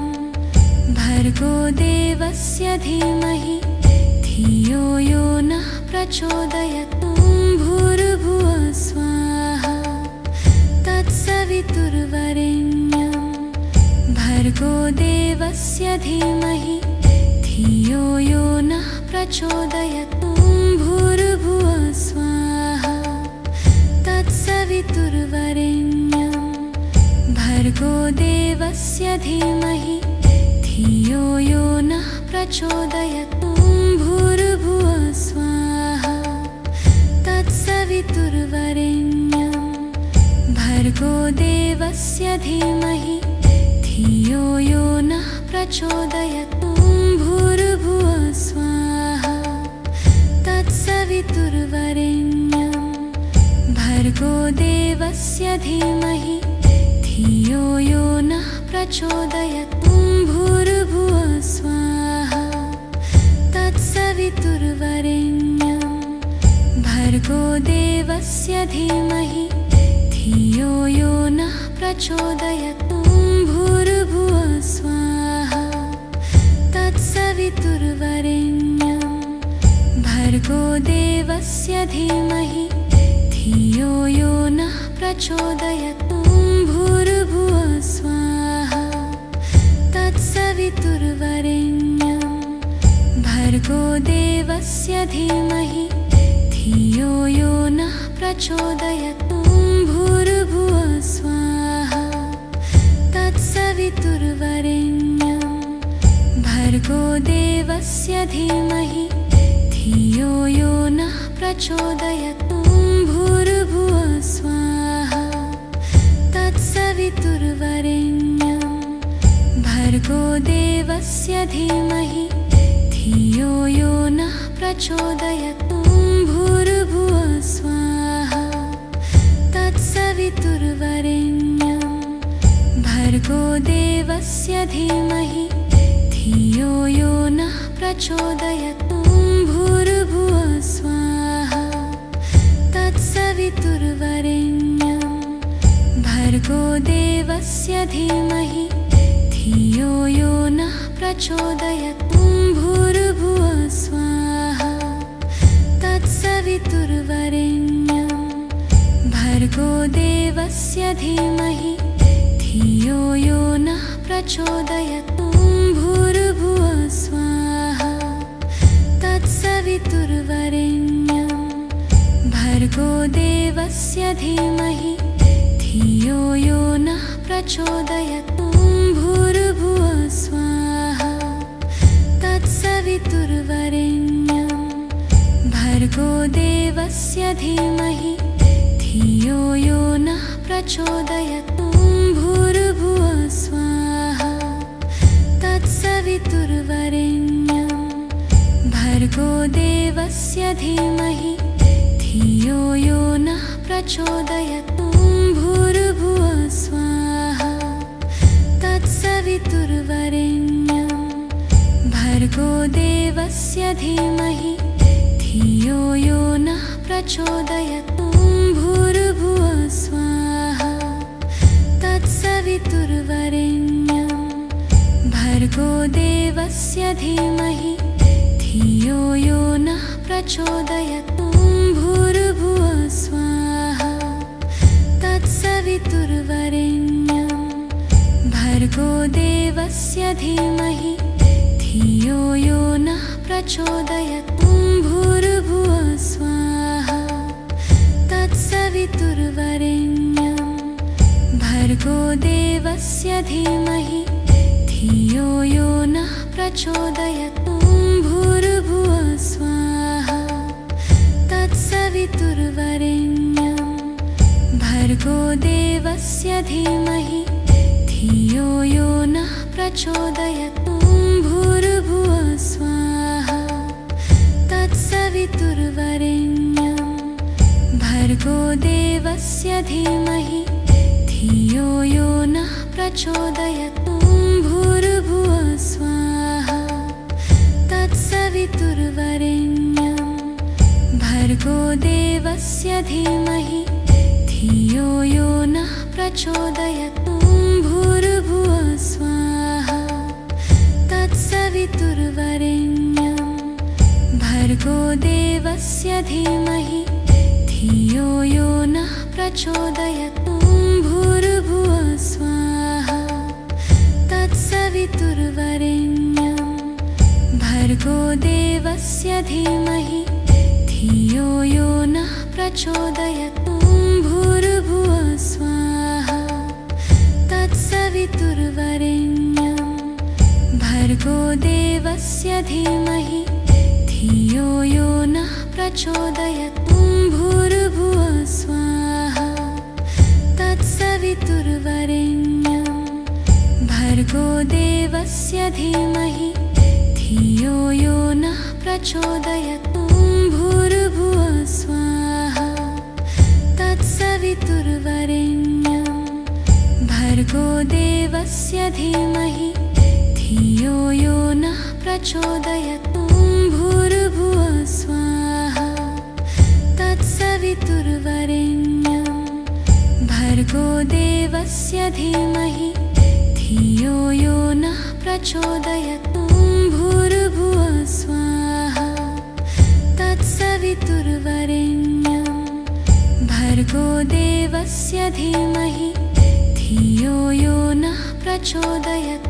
भर्गो देवस्य धीमहि धियो यो नः प्रचोदयात्। भूर्भुवः स्वाहा तत्सवितुर्वरेण्यं भर्गो देवस्य धीमहि धियो यो नः प्रचोदयात्। भूर्भुवः स्वाहा तत्सवितुर्वरेण्यं भर्गो देवस्य धीमहि धियो यो नः प्रचोदयात्। भूर्भुवः स्वाहा तत्सवितुर्वरेण्यं भर्गो देवस्य धीमहि धियो यो नः प्रचोदयात्। भूर्भुवः स्वाहा तत्सवितुर्वरेण्यं भर्गो देवस्य धीमहि धियो यो नः प्रचोदयात्। भूर्भुवः स्वाहा तत्सवितुर्वरेण्यं भर्गो देवस्य धीमहि धियो यो नः प्रचोदयात्। भूर्भुवः स्वाहा तत्सवितुर्वरेण्यं भर्गो देवस्य धीमहि धियो यो नः प्रचोदयात्। भूर्भुवः स्वाहा तत्सवितुर्वरेण्यं भर्गो देवस्य धीमहि धियो यो नः प्रचोदयात्। भूर्भुवः स्वाहा तत्सवितुर्वरेण्यं भर्गो देवस्य धीमहि धियो यो नः प्रचोदयात्। भूर्भुवः स्वाहा तत्सवितुर्वरेण्यं भर्गो देवस्य धीमहि धियो यो नः प्रचोदयात्। भूर्भुवः स्वाहा तत्सवितुर्वरेण्यं भर्गो देवस्य धीमहि धियो यो नः प्रचोदयात्। भूर्भुवः स्वाहा तत्सवितुर्वरेण्यं भर्गो देवस्य धीमहि धियो यो नः प्रचोदयात्। भूर्भुवः स्वाहा तत्सवितुर्वरेण्यं भर्गो देवस्य धीमहि धियो यो नः प्रचोदयात्। भूर्भुवः स्वाहा तत्सवितुर्वरेण्यं भर्गो देवस्य धीमहि धियो यो नः प्रचोदयात्। भूर्भुवः स्वाहा तत्सवितुर्वरेण्यं भर्गो देवस्य धीमहि धियो यो नः प्रचोदयात्। भूर्भुवः स्वाहा तत्सवितुर्वरेण्यं तत्सवितुर्वरेण्यं भर्गो देवस्य धीमहि धियो यो नः प्रचोदयात्। भूर्भुवः स्वाहा तत्सवितुर्वरेण्यं भर्गो देवस्य धीमहि धियो यो नः प्रचोदयात्। भूर्भुवः स्वाहा तत्सवितुर्वरेण्यं भर्गो देवस्य धीमहि धियो यो नः प्रचोदयात्। भूर्भुवः स्वाहा तत्सवितुर्वरेण्यं भर्गो देवस्य धीमहि धियो यो नः प्रचोदयात्। भूर्भुवः स्वाहा तत्सवितुर्वरेण्यं भर्गो देवस्य धीमहि धियो यो नः प्रचोदयात्। भूर्भुवः स्वाहा तत्सवितुर्वरेण्यं भर्गो देवस्य धीमहि धियो यो नः प्रचोदयात्। भूर्भुवः स्वाहा तत्सवितुर्वरेण्यं भर्गो देवस्य धीमहि धियो यो नः प्रचोदयात्। भूर्भुवः स्वाहा तत्सवितुर्वरेण्यं भर्गो देवस्य धीमहि धियो यो नः प्रचोदयात्। भूर्भुवः स्वाहा तत्सवितुर्वरेण्यं भर्गो देवस्य धीमहि धियो यो नः प्रचोदयात्। भूर्भुवः स्वाहा तत्सवितुर्वरेण्यं भर्गो देवस्य धीमहि धियो यो नः प्रचोदयात्। भूर्भुवः स्वाहा तत्सवितुर्वरेण्यं भर्गो देवस्य धीमहि धियो यो नः प्रचोदयात्। भूर्भुवः स्वाहा तत्सवितुर्वरेण्यं भर्गो देवस्य धीमहि धियो यो नः प्रचोदयात्। भूर्भुवः स्वाहा तत्सवितुर्वरेण्यं भर्गो देवस्य धीमहि धियो यो नः प्रचोदयात्। भूर्भुवः स्वाहा तत्सवितुर्वरेण्यं भर्गो देवस्य धीमहि धियो यो नः प्रचोदयात्। भूर्भुवः स्वाहा तत्सवितुर्वरेण्यं भर्गो देवस्य धीमहि धियो यो नः प्रचोदयात्।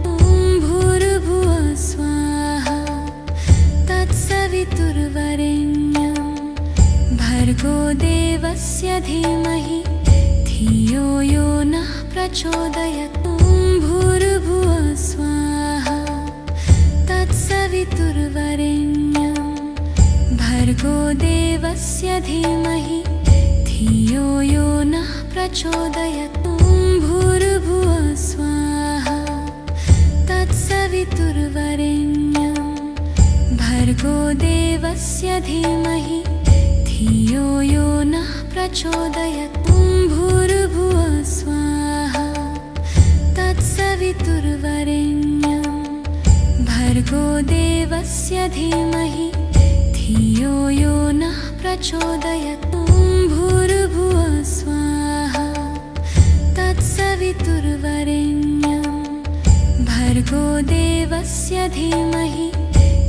भूर्भुवः स्वाहा तत्सवितुर्वरेण्यं भर्गो देवस्य धीमहि धियो यो नः प्रचोदयात्। भूर्भुवः स्वाहा तत्सवितुर्वरेण्यं भर्गो देवस्य धीमहि धियो यो नः प्रचोदयात्। भूर्भुवः स्वाहा तत्सवितुर्वरेण्यं भर्गो देवस्य धीमहि धियो यो नः प्रचोदयात्। भूर्भुवः स्वाहा तत्सवितुर्वरेण्यं भर्गो देवस्य धीमहि धियो यो नः प्रचोदयात्। भूर्भुवः स्वाहा तत्सवितुर्वरेण्यं भर्गो देवस्य धीमहि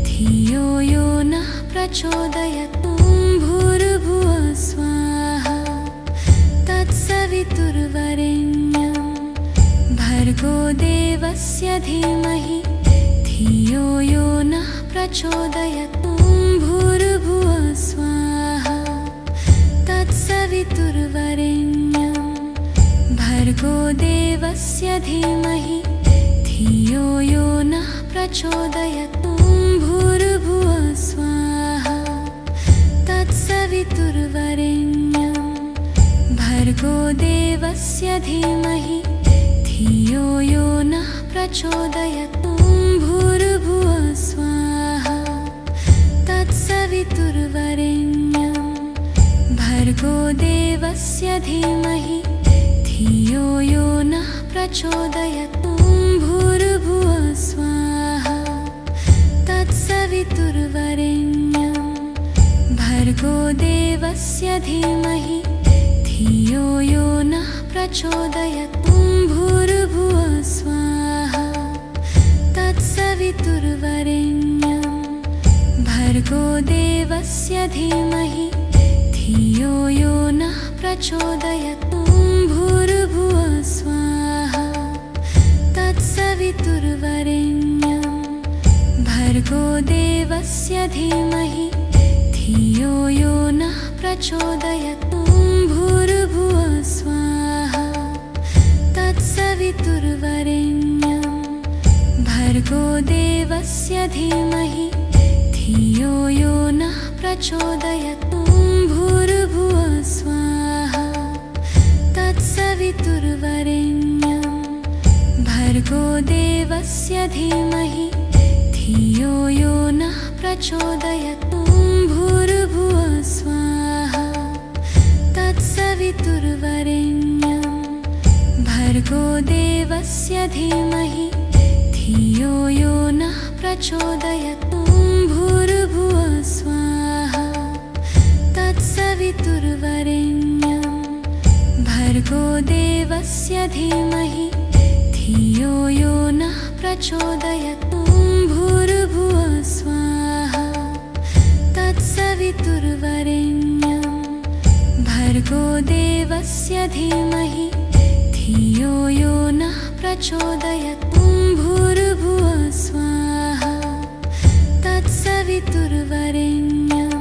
धियो यो नः प्रचोदयात्। भूर्भुवः स्वाहा तत्सवितुर्वरेण्यं भर्गो देवस्य धीमहि धियो यो नः प्रचोदयात्। भूर्भुवः स्वाहा तत्सवितुर्वरेण्यं भर्गो देवस्य धीमहि धियो यो नः प्रचोदयात्। भूर्भुवः स्वाहा तत्सवितुर्वरेण्यं भर्गो देवस्य धीमहि धियो यो नः प्रचोदयात्। भूर्भुवः स्वाहा तत्सवितुर्वरेण्यं भर्गो देवस्य धीमहि धियो यो नः प्रचोदयात् भूर्भुवः स्वाहा तत्सवितुर्वरेण्यं भर्गो देवस्य धीमहि धियो यो नः प्रचोदयात् भूर्भुवः स्वाहा तत्सवितुर्वरेण्यं भर्गो देवस्य धीमहि धियो यो नः प्रचोदयात् भूर्भुवः स्वाहा तत्सवितुर्वरेण्यं भर्गो देवस्य धीमहि धियो यो नः प्रचोदयात् भूर्भुवः स्वाहा तत्सवितुर्वरेण्यं भर्गो देवस्य धीमहि धियो यो नः प्रचोदयात् भूर्भुवः स्वाहा तत्सवितुर्वरेण्यं भर्गो देवस्य धीमहि धियो यो नः प्रचोदयात् भूर्भुवः स्वाहा तत्सवितुर्वरेण्यं भर्गो देवस्य धीमहि धियो यो नः प्रचोदयात् भूर्भुवः स्वाहा तत्सवितुर्वरेण्यं भर्गो देवस्य धीमहि धियो यो नः प्रचोदयात् भूर्भुवः स्वाहा तत्सवितुर्वरेण्यं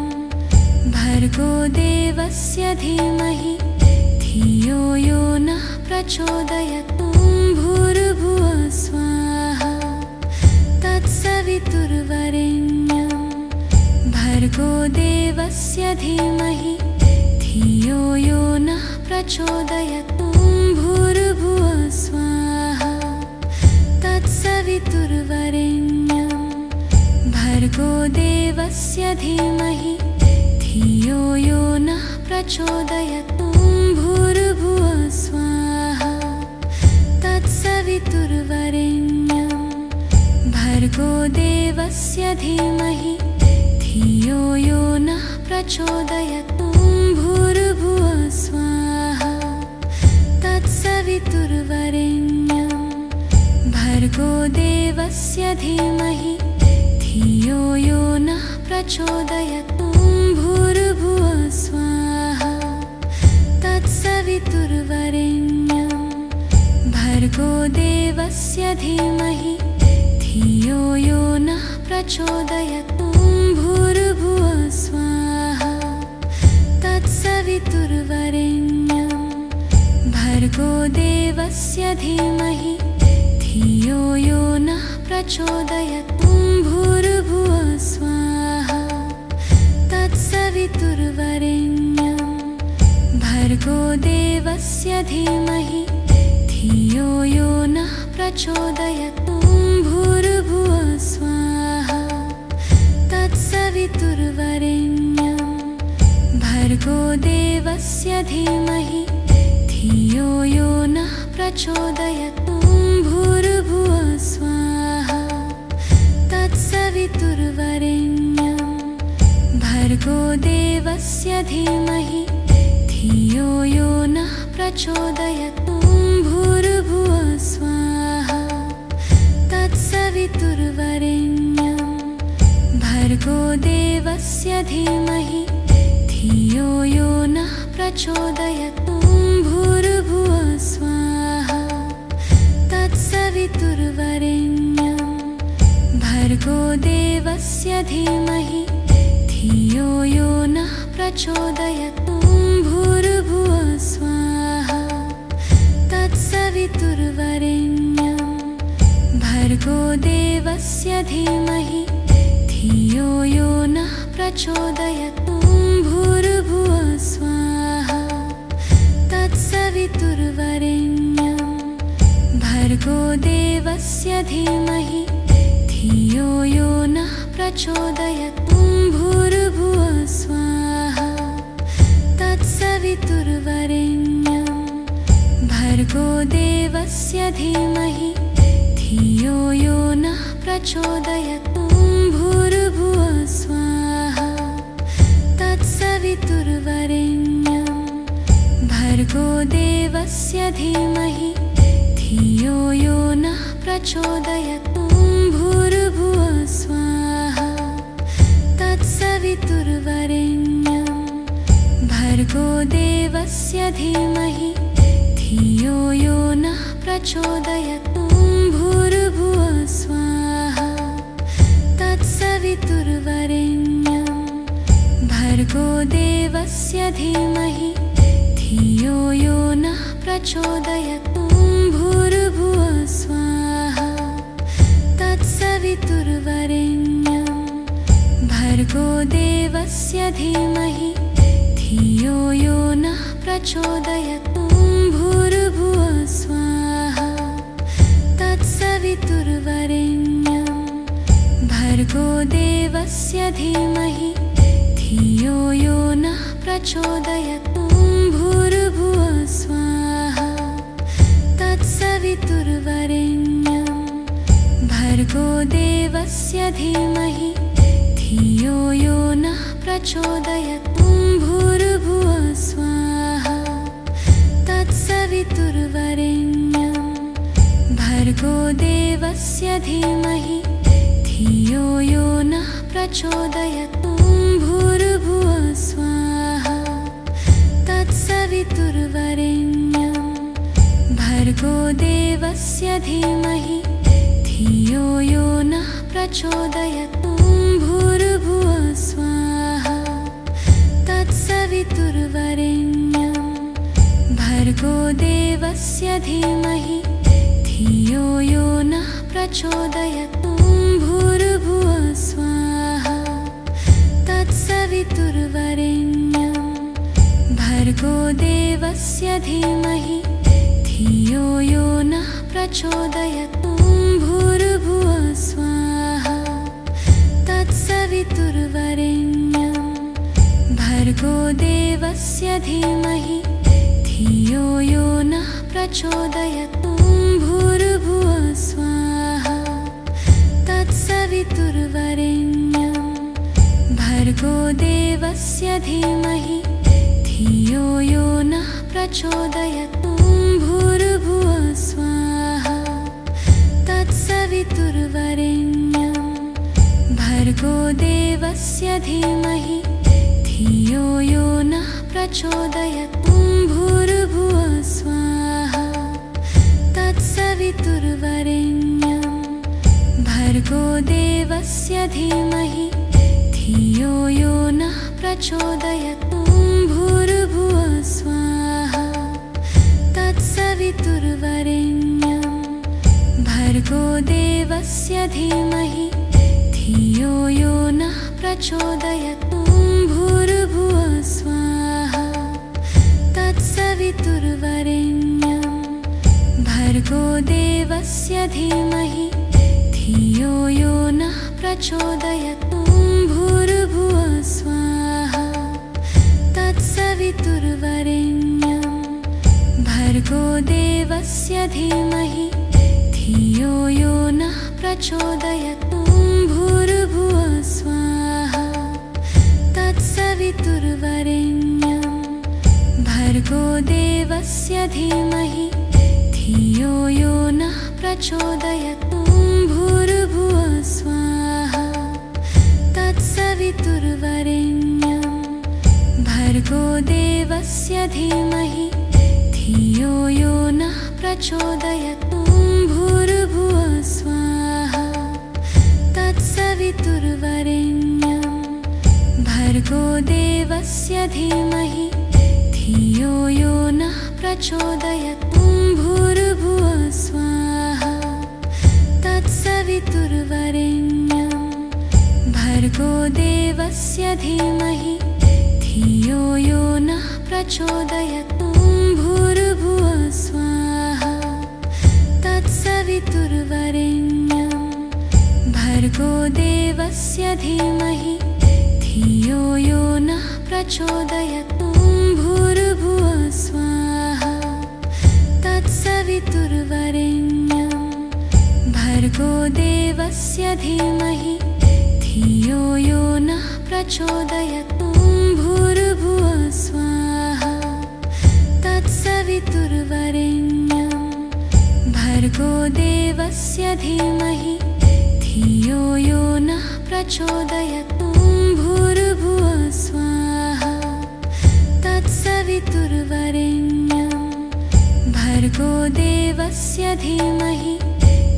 भर्गो देवस्य धीमहि धियो यो नः प्रचोदयात् भूर्भुवः स्वाहा तत्सवितुर्वरेण्यं भर्गो देवस्य धीमहि धियो यो नः प्रचोदयात् भूर्भुवः स्वाहा तत्सवितुर्वरेण्यं भर्गो देवस्य धीमहि धियो यो नः प्रचोदयात् भूर्भुवः स्वाहा तत्सवितुर्वरेण्यं भर्गो देवस्य धीमहि धियो यो नः प्रचोदयात् भूर्भुवः स्वाहा तत्सवितुर्वरेण्यं भर्गो देवस्य धीमहि धियो यो नः प्रचोदयात् भूर्भुवः स्वाहा तत्सवितुर्वरेण्यं भर्गो देवस्य धीमहि धियो यो नः प्रचोदयात् भूर्भुवः स्वाहा तत्सवितुर्वरेण्यं भर्गो देवस्य धीमहि धियो यो नः प्रचोदयात् भूर्भुवः स्वाहा तत्सवितुर्वरेण्यं भर्गो देवस्य धीमहि धियो यो नः प्रचोदयात् भूर्भुवः स्वाहा तत्सवितुर्वरेण्यं भर्गो देवस्य धीमहि धियो यो नः प्रचोदयात् भूर्भुवः स्वाहा तत्सवितुर्वरेण्यं भर्गो देवस्य धीमहि धियो यो नः प्रचोदयात् भूर्भुवः स्वाहा तत्सवितुर्वरेण्यं भर्गो देवस्य धीमहि धियो यो नः प्रचोदयात् भूर्भुवः स्वाहा तत्सवितुर्वरेण्यं भर्गो देवस्य धीमहि धियो यो नः प्रचोदयात् भूर्भुवः स्वाहा तत्सवितुर्वरेण्यं भर्गो देवस्य धीमहि धियो यो नः प्रचोदयात् भूर्भुवः स्वाहा तत्सवितुर्वरेण्यं भर्गो देवस्य धीमहि धियो यो नः प्रचोदयात् भूर्भुवः स्वाहा तत्सवितुर्वरेण्यं भर्गो देवस्य धीमहि धियो यो नः प्रचोदयात् भूर्भुवः स्वाहा तत्सवितुर्वरेण्यं भर्गो देवस्य धीमहि धियो यो नः प्रचोदयात् भूर्भुवः स्वाहा तत्सवितुर्वरेण्यं भर्गो देवस्य धीमहि धियो यो नः प्रचोदयात् भूर्भुवः स्वाहा तत्सवितुर्वरेण्यं भर्गो देवस्य धीमहि धियो यो नः प्रचोदयात् भूर्भुवः स्वाहा तत्सवितुर्वरेण्यं भर्गो देवस्य धीमहि धियो यो नः प्रचोदयात् भूर्भुवः स्वाहा तत्सवितुर्वरेण्यं भर्गो देवस्य धीमहि धियो यो नः प्रचोदयात् भूर्भुवः स्वाहा तत्सवितुर्वरेण्यं भर्गो देवस्य धीमहि धियो यो नः प्रचोदयात् भूर्भुवः स्वाहा तत्सवितुर्वरेण्यं भर्गो देवस्य धीमहि धियो यो नः प्रचोदयात् भूर्भुवः स्वाहा तत्सवितुर्वरेण्यं भर्गो देवस्य धीमहि धियो यो नः प्रचोदयात् भूर्भुवः स्वाहा तत्सवितुर्वरेण्यं भर्गो देवस्य धीमहि धियो यो नः प्रचोदयात् भूर्भुवः स्वाहा तत्सवितुर्वरेण्यं भर्गो देवस्य धीमहि धियो यो नः प्रचोदयात् भूर्भुवः स्वाहा तत्सवितुर्वरेण्यं भर्गो देवस्य धीमहि धियो यो नः प्रचोदयात् भूर्भुवः स्वाहा तत्सवितुर्वरेण्यं भर्गो देवस्य धीमहि धियो यो नः प्रचोदयात् भूर्भुवः स्वाहा तत्सवितुर्वरेण्यं भर्गो देवस्य धीमहि धियो यो नः प्रचोदयात् भूर्भुवः स्वाहा तत्सवितुर्वरेण्यं भर्गो देवस्य धीमहि धियो यो नः प्रचोदयात् भूर्भुवः स्वाहा तत्सवितुर्वरेण्यं भर्गो देवस्य धीमहि धियो यो नः प्रचोदयात् भूर्भुवः स्वाहा तत्सवितुर्वरेण्यं भर्गो देवस्य धीमहि धियो यो नः प्रचोदयात् भूर्भुवः स्वाहा तत्सवितुर्वरेण्यं भर्गो देवस्य धीमहि धियो यो नः प्रचोदयात् भूर्भुवः स्वाहा तत्सवितुर्वरेण्यं भर्गो देवस्य धीमहि धियो यो नः प्रचोदयात् भूर्भुवः स्वाहा तत्सवितुर्वरेण्यं भर्गो देवस्य धीमहि धियो यो नः प्रचोदयात् भूर्भुवः स्वाहा तत्सवितुर्वरेण्यं भर्गो देवस्य धीमहि धियो यो नः प्रचोदयात् भूर्भुवः स्वाहा तत्सवितुर्वरेण्यं भर्गो देवस्य धीमहि धियो यो नः प्रचोदयात् भूर्भुवः स्वाहा तत्सवितुर्वरेण्यं भर्गो देवस्य धीमहि धियो यो नः प्रचोदयात् भूर्भुवः स्वाहा तत्सवितुर्वरेण्यं भर्गो देवस्य धीमहि धियो यो नः प्रचोदयात्। ॐ भूर्भुवः स्वाहा तत्सवितुर्वरेण्यं भर्गो देवस्य धीमहि धियो यो नः प्रचोदयात्। ॐ भूर्भुवः स्वाहा तत्सवितुर्वरेण्यं भर्गो देवस्य धीमहि धियो यो नः प्रचोदयात्। ॐ भूर्भुवः स्वाहा तत्सवितुर्वरेण्यं भर्गो देवस्य धीमहि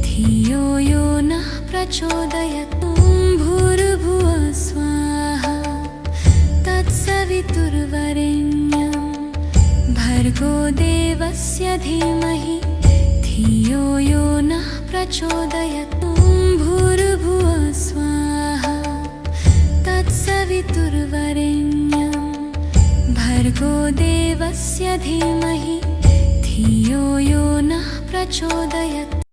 धियो यो नः प्रचोदयात्। ॐ भूर्भुवः स्वाहा तत्सवितुर्वरेण्यं भर्गो देवस्य धीमहि धियो यो नः प्रचोदयात्। ॐ भूर्भुवः स्वाहा तत्सवितुर्वरेण्यं भर्गो देवस्य धीमहि धियो यो नः प्रचोदयात्।